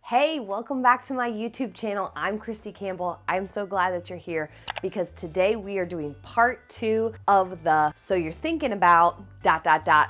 Hey, welcome back to my YouTube channel. I'm Christy Campbell. I'm so glad that you're here because today we are doing part 2 of the So You're Thinking About ...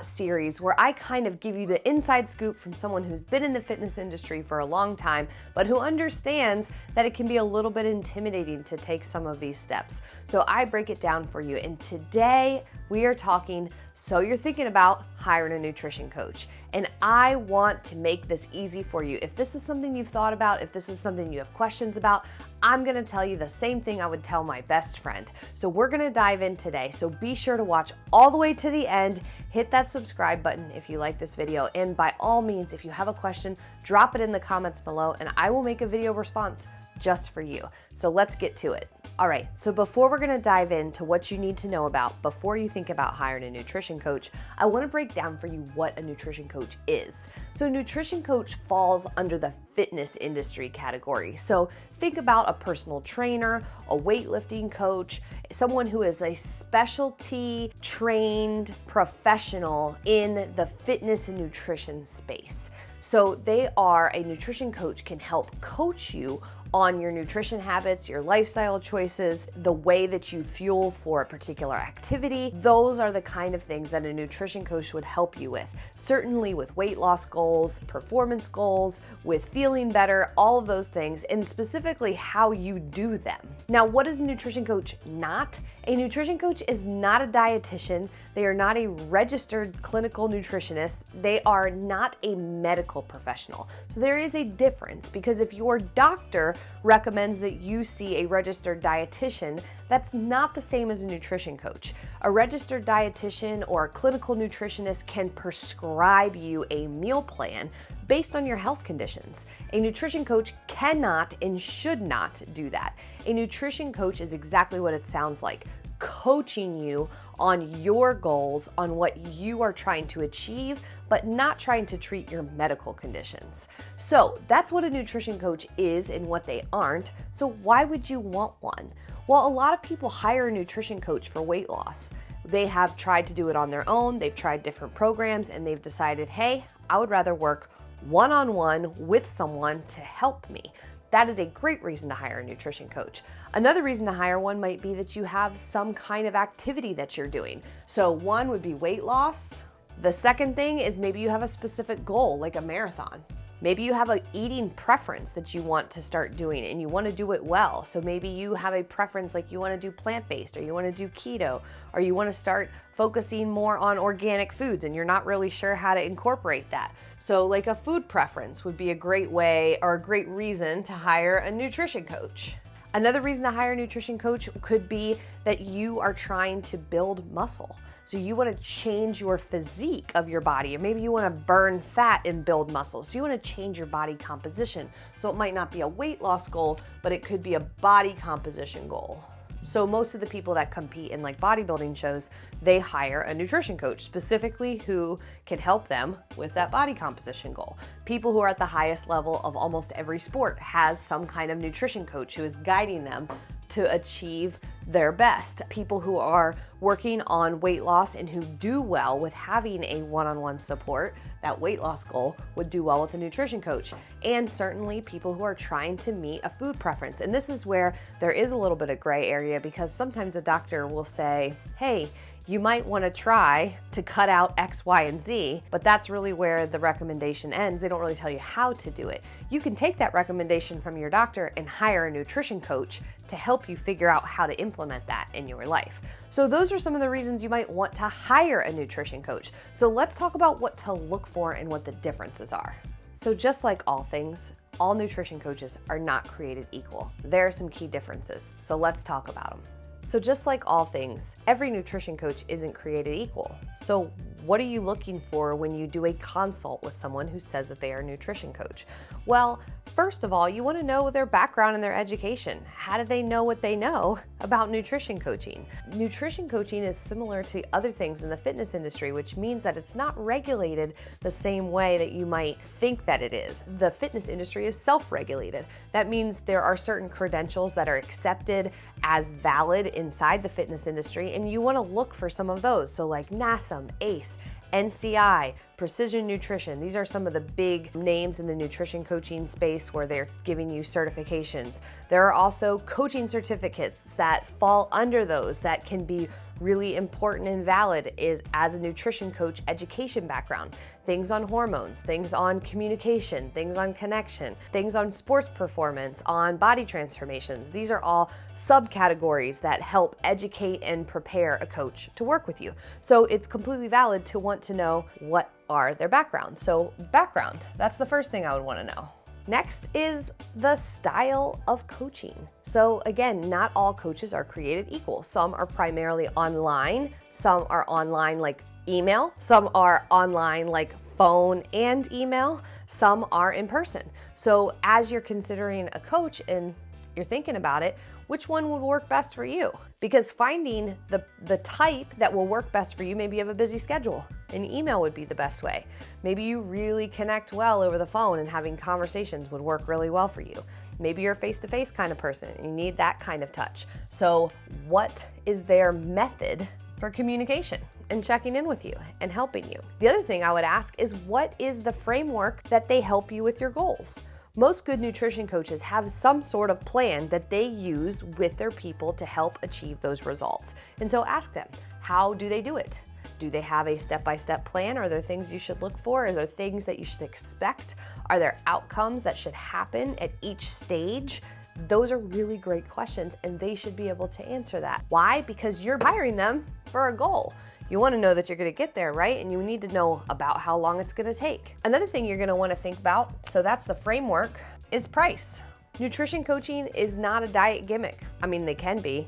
series where I kind of give you the inside scoop from someone who's been in the fitness industry for a long time, but who understands that it can be a little bit intimidating to take some of these steps. So I break it down for you. And today we are talking, so you're thinking about hiring a nutrition coach. And I want to make this easy for you. If this is something you've thought about, if this is something you have questions about, I'm gonna tell you the same thing I would tell my best friend. So we're gonna dive in today. So be sure to watch all the way to the end. Hit that subscribe button if you like this video. And by all means, if you have a question, drop it in the comments below and I will make a video response just for you. So let's get to it. All right, so before we're gonna dive into what you need to know about before you think about hiring a nutrition coach, I wanna break down for you what a nutrition coach is. So a nutrition coach falls under the fitness industry category. So think about a personal trainer, a weightlifting coach, someone who is a specialty trained professional in the fitness and nutrition space. So a nutrition coach can help coach you on your nutrition habits, your lifestyle choices, the way that you fuel for a particular activity. Those are the kind of things that a nutrition coach would help you with. Certainly with weight loss goals, performance goals, with feeling better, all of those things, and specifically how you do them. Now, what is a nutrition coach not? A nutrition coach is not a dietitian. They are not a registered clinical nutritionist. They are not a medical professional. So there is a difference, because if your doctor recommends that you see a registered dietitian, that's not the same as a nutrition coach. A registered dietitian or a clinical nutritionist can prescribe you a meal plan based on your health conditions. A nutrition coach cannot and should not do that. A nutrition coach is exactly what it sounds like, coaching you on your goals, on what you are trying to achieve, but not trying to treat your medical conditions. So that's what a nutrition coach is and what they aren't. So why would you want one? Well, a lot of people hire a nutrition coach for weight loss. They have tried to do it on their own. They've tried different programs and they've decided, hey, I would rather work one-on-one with someone to help me. That is a great reason to hire a nutrition coach. Another reason to hire one might be that you have some kind of activity that you're doing. So one would be weight loss. The second thing is maybe you have a specific goal, like a marathon. Maybe you have an eating preference that you want to start doing and you want to do it well. So maybe you have a preference like you want to do plant-based, or you want to do keto, or you want to start focusing more on organic foods and you're not really sure how to incorporate that. So like a food preference would be a great way or a great reason to hire a nutrition coach. Another reason to hire a nutrition coach could be that you are trying to build muscle. So you want to change your physique of your body, or maybe you want to burn fat and build muscle. So you want to change your body composition. So it might not be a weight loss goal, but it could be a body composition goal. So most of the people that compete in like bodybuilding shows, they hire a nutrition coach specifically who can help them with that body composition goal. People who are at the highest level of almost every sport has some kind of nutrition coach who is guiding them to achieve their best. People who are working on weight loss and who do well with having a one-on-one support, that weight loss goal would do well with a nutrition coach. And certainly people who are trying to meet a food preference. And this is where there is a little bit of gray area, because sometimes a doctor will say, hey, you might want to try to cut out X, Y, and Z, but that's really where the recommendation ends. They don't really tell you how to do it. You can take that recommendation from your doctor and hire a nutrition coach to help you figure out how to implement that in your life. So those are some of the reasons you might want to hire a nutrition coach. So let's talk about what to look for and what the differences are. So just like all things, all nutrition coaches are not created equal. There are some key differences, so let's talk about them. So just like all things, every nutrition coach isn't created equal. So what are you looking for when you do a consult with someone who says that they are a nutrition coach? Well, first of all, you want to know their background and their education. How do they know what they know about nutrition coaching? Nutrition coaching is similar to other things in the fitness industry, which means that it's not regulated the same way that you might think that it is. The fitness industry is self-regulated. That means there are certain credentials that are accepted as valid inside the fitness industry, and you want to look for some of those. So like NASM, ACE, NCI, Precision Nutrition. These are some of the big names in the nutrition coaching space where they're giving you certifications. There are also coaching certificates that fall under those that can be really important and valid is as a nutrition coach education background. Things on hormones, things on communication, things on connection, things on sports performance, on body transformations. These are all subcategories that help educate and prepare a coach to work with you. So it's completely valid to want to know what are their backgrounds. So background, that's the first thing I would want to know. Next is the style of coaching. So again, not all coaches are created equal. Some are primarily online, some are online like email, some are online like phone and email, some are in person. So as you're considering a coach and you're thinking about it, which one would work best for you? Because finding the type that will work best for you, maybe you have a busy schedule, an email would be the best way. Maybe you really connect well over the phone and having conversations would work really well for you. Maybe you're a face-to-face kind of person and you need that kind of touch. So what is their method for communication and checking in with you and helping you? The other thing I would ask is, what is the framework that they help you with your goals? Most good nutrition coaches have some sort of plan that they use with their people to help achieve those results. And so ask them, how do they do it? Do they have a step-by-step plan? Are there things you should look for? Are there things that you should expect? Are there outcomes that should happen at each stage? Those are really great questions and they should be able to answer that. Why? Because you're hiring them for a goal. You want to know that you're going to get there, right? And you need to know about how long it's going to take. Another thing you're going to want to think about, so that's the framework, is price. Nutrition coaching is not a diet gimmick. I mean, they can be,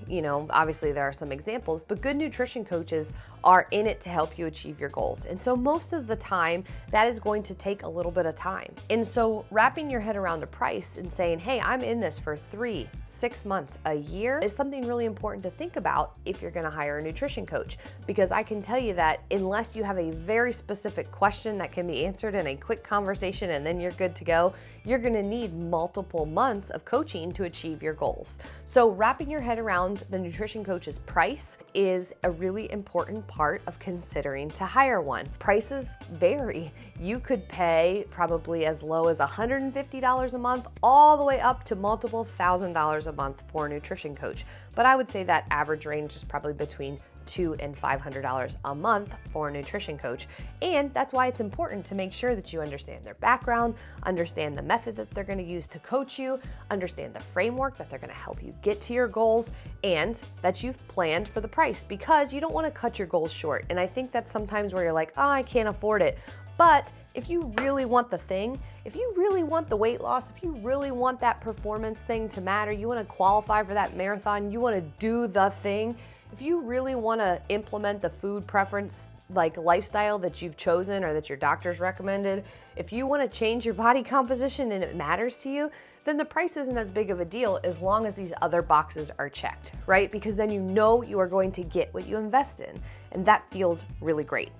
obviously there are some examples, but good nutrition coaches are in it to help you achieve your goals. And so most of the time, that is going to take a little bit of time. And so wrapping your head around a price and saying, hey, I'm in this for 3, 6 months, a year, is something really important to think about if you're gonna hire a nutrition coach. Because I can tell you that unless you have a very specific question that can be answered in a quick conversation and then you're good to go, you're gonna need multiple months of coaching to achieve your goals. So wrapping your head around the nutrition coach's price is a really important part of considering to hire one. Prices vary. You could pay probably as low as $150 a month all the way up to multiple $1,000s a month for a nutrition coach. But I would say that average range is probably between $200 and $500 a month for a nutrition coach. And that's why it's important to make sure that you understand their background, understand the method that they're gonna use to coach you, understand the framework that they're gonna help you get to your goals, and that you've planned for the price, because you don't wanna cut your goals short. And I think that's sometimes where you're like, oh, I can't afford it. But if you really want the thing, if you really want the weight loss, if you really want that performance thing to matter, you wanna qualify for that marathon, you wanna do the thing, if you really want to implement the food preference like lifestyle that you've chosen or that your doctor's recommended, if you want to change your body composition and it matters to you, then the price isn't as big of a deal as long as these other boxes are checked, right? Because then you know you are going to get what you invest in, and that feels really great.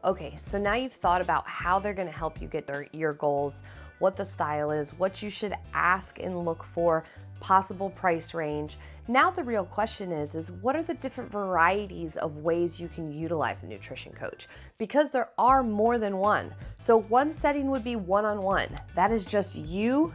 Okay, so now you've thought about how they're going to help you get your goals, what the style is, what you should ask and look for, possible price range. Now the real question is what are the different varieties of ways you can utilize a nutrition coach? Because there are more than one. So one setting would be one-on-one. That is just you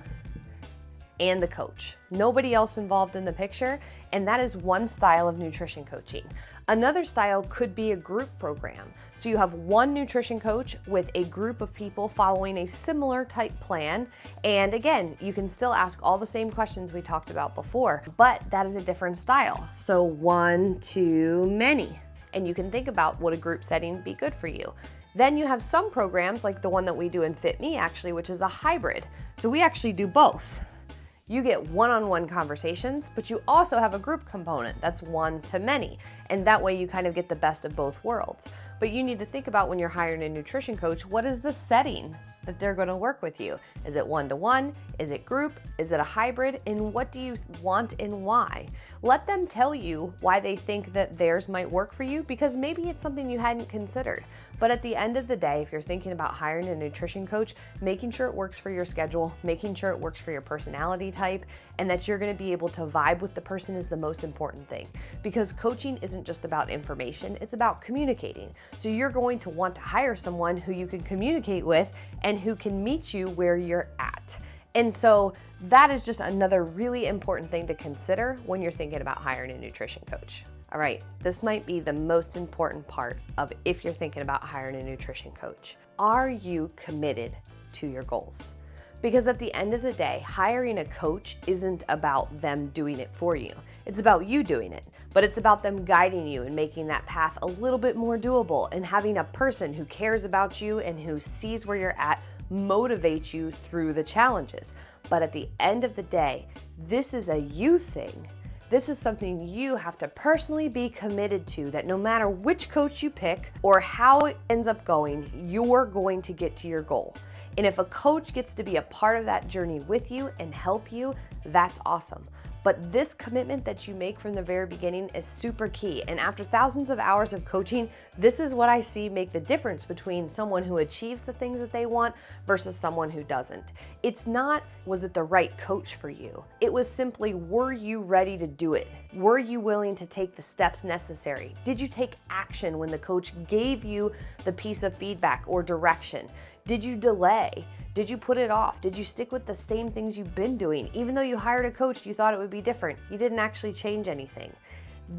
and the coach. Nobody else involved in the picture, and that is one style of nutrition coaching. Another style could be a group program. So you have one nutrition coach with a group of people following a similar type plan. And again, you can still ask all the same questions we talked about before, but that is a different style. So one to many. And you can think about would a group setting be good for you. Then you have some programs like the one that we do in Fit Me actually, which is a hybrid. So we actually do both. You get one-on-one conversations, but you also have a group component that's one to many. And that way you kind of get the best of both worlds. But you need to think about when you're hiring a nutrition coach, what is the setting that they're going to work with you? Is it one-to-one? Is it group? Is it a hybrid? And what do you want and why? Let them tell you why they think that theirs might work for you, because maybe it's something you hadn't considered. But at the end of the day, if you're thinking about hiring a nutrition coach, making sure it works for your schedule, making sure it works for your personality type, and that you're going to be able to vibe with the person is the most important thing. Because coaching isn't just about information, it's about communicating. So you're going to want to hire someone who you can communicate with and who can meet you where you're at. And so that is just another really important thing to consider when you're thinking about hiring a nutrition coach. All right, this might be the most important part of if you're thinking about hiring a nutrition coach. Are you committed to your goals? Because at the end of the day, hiring a coach isn't about them doing it for you. It's about you doing it, but it's about them guiding you and making that path a little bit more doable, and having a person who cares about you and who sees where you're at motivate you through the challenges. But at the end of the day, this is a you thing. This is something you have to personally be committed to, that no matter which coach you pick or how it ends up going, you're going to get to your goal. And if a coach gets to be a part of that journey with you and help you, that's awesome. But this commitment that you make from the very beginning is super key. And after thousands of hours of coaching, this is what I see make the difference between someone who achieves the things that they want versus someone who doesn't. It's not, was it the right coach for you? It was simply, were you ready to do it? Were you willing to take the steps necessary? Did you take action when the coach gave you the piece of feedback or direction? Did you delay? Did you put it off? Did you stick with the same things you've been doing? Even though you hired a coach, you thought it would be different. You didn't actually change anything.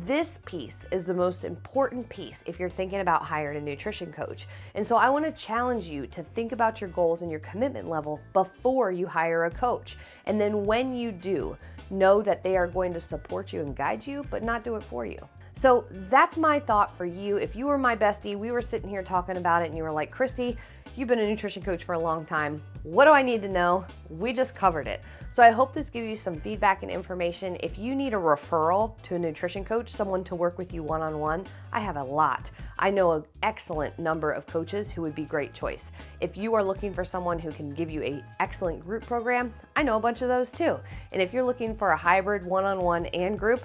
This piece is the most important piece if you're thinking about hiring a nutrition coach. And so I want to challenge you to think about your goals and your commitment level before you hire a coach. And then when you do, know that they are going to support you and guide you, but not do it for you. So that's my thought for you. If you were my bestie, we were sitting here talking about it and you were like, Christy, you've been a nutrition coach for a long time. What do I need to know? We just covered it. So I hope this gives you some feedback and information. If you need a referral to a nutrition coach, someone to work with you one-on-one, I have a lot. I know an excellent number of coaches who would be great choice. If you are looking for someone who can give you an excellent group program, I know a bunch of those too. And if you're looking for a hybrid one-on-one and group,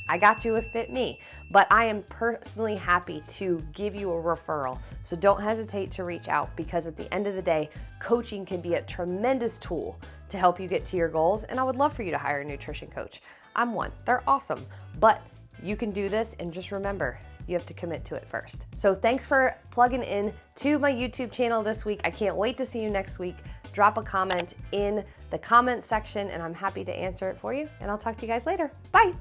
I got you with Fit Me, but I am personally happy to give you a referral. So don't hesitate to reach out, because at the end of the day, coaching can be a tremendous tool to help you get to your goals. And I would love for you to hire a nutrition coach. I'm one, they're awesome, but you can do this, and just remember, you have to commit to it first. So thanks for plugging in to my YouTube channel this week. I can't wait to see you next week. Drop a comment in the comment section and I'm happy to answer it for you. And I'll talk to you guys later. Bye.